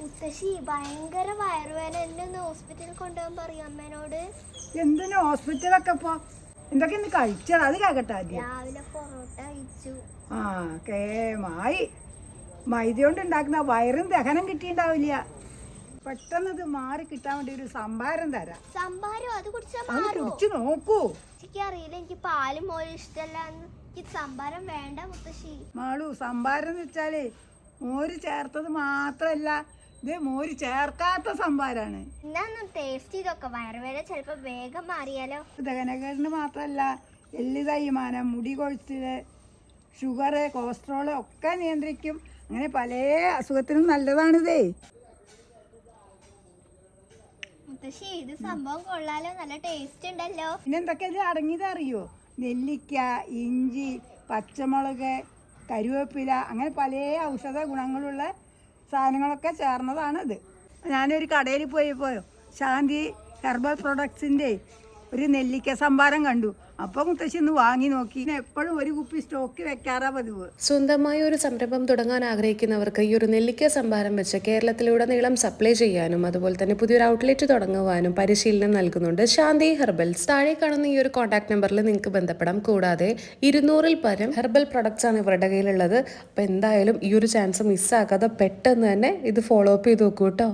മുത്തശ്ശി ഭയങ്കര വയറുവേദന, എന്നെ ഒന്ന് ഹോസ്പിറ്റലിൽ കൊണ്ടുപോകാൻ പറയും അമ്മേനോട്. എന്തിനു ഹോസ്പിറ്റലൊക്കെ ഇപ്പൊ? എന്തൊക്കെ ഇന്ന് കഴിച്ചത് അത് കേക്കട്ടെ ആദ്യം. രാവിലെ പൊറോട്ട കഴിച്ചു. ആ കേമായി മൈദ കൊണ്ട് ഉണ്ടാക്കുന്ന വയറും ദഹനം കിട്ടിയിട്ടുണ്ടാവില്ല. പെട്ടെന്ന് ഇത് മാറി കിട്ടാൻ വേണ്ടി ഒരു സംഭാരം തരാം. സംഭാരോ? അത് കുടിച്ചാൽ അത് മാറുമോ? കുടിച്ചു നോക്കൂ. എനിക്ക് അറിയില്ല, എനിക്ക് പാലും മോരും ഇഷ്ടമല്ല. എനിക്ക് സംഭാരം വേണ്ട മുത്തശ്ശി. മാളു, സംഭാരം എന്ന് വെച്ചാല് മോര് ചേർത്തത് മാത്രല്ല, ഇത് മോര് ചേർക്കാത്ത സംഭാരാണ്. എന്നാ ടേസ്റ്റ് ചെയ്തൊക്കെ, വയറുവേദന ചിലപ്പോ വേഗം മാറിയാലോ. ദഹനക്കേടിന് മാത്രല്ല, എല്ല് തേയ്മാനം, മുടി കൊഴിച്ചില്, ഷുഗർ, കൊളസ്ട്രോള് ഒക്കെ നിയന്ത്രിക്കും. അങ്ങനെ പല അസുഖത്തിനും നല്ലതാണിതേ. മുത്തശ്ശി ഇത് സംഭവം കൊള്ളാലോ, നല്ല ടേസ്റ്റ് ഉണ്ടല്ലോ. പിന്നെ എന്തൊക്കെ ഇതിൽ അടങ്ങിയത് അറിയോ? നെല്ലിക്ക, ഇഞ്ചി, പച്ചമുളക്, കരിവേപ്പില, അങ്ങനെ പല ഔഷധ ഗുണങ്ങളുള്ള സാധനങ്ങളൊക്കെ ചേർന്നതാണിത്. ഞാനൊരു കടയിൽ പോയപ്പോൾ ശാന്തി ഹെർബൽ പ്രൊഡക്ട്സിൻ്റെ ഒരു നെല്ലിക്ക സംഭാരം കണ്ടു. അപ്പോൾ മുത്തശ്ശി ഒന്ന് വാങ്ങി നോക്കി. എപ്പോഴും ഒരു കുപ്പി സ്റ്റോക്ക് വെക്കാറാ പതിവ്. സ്വന്തമായി ഒരു സംരംഭം തുടങ്ങാൻ ആഗ്രഹിക്കുന്നവർക്ക് ഈ ഒരു നെല്ലിക്ക സംഭാരം വെച്ച് കേരളത്തിലുടനീളം സപ്ലൈ ചെയ്യാനും അതുപോലെ തന്നെ പുതിയൊരു ഔട്ട്ലെറ്റ് തുടങ്ങുവാനും പരിശീലനം നൽകുന്നുണ്ട് ശാന്തി ഹെർബൽസ്. താഴെ കാണുന്ന ഈ ഒരു കോൺടാക്ട് നമ്പറിൽ നിങ്ങൾക്ക് ബന്ധപ്പെടാം. കൂടാതെ 200-ൽ പരം ഹെർബൽ പ്രൊഡക്ട്സ് ആണ് ഇവരുടെ കയ്യിലുള്ളത്. അപ്പോൾ എന്തായാലും ഈ ഒരു ചാൻസ് മിസ്സാക്കാതെ പെട്ടെന്ന് തന്നെ ഇത് ഫോളോ അപ്പ് ചെയ്ത് നോക്കൂ കേട്ടോ.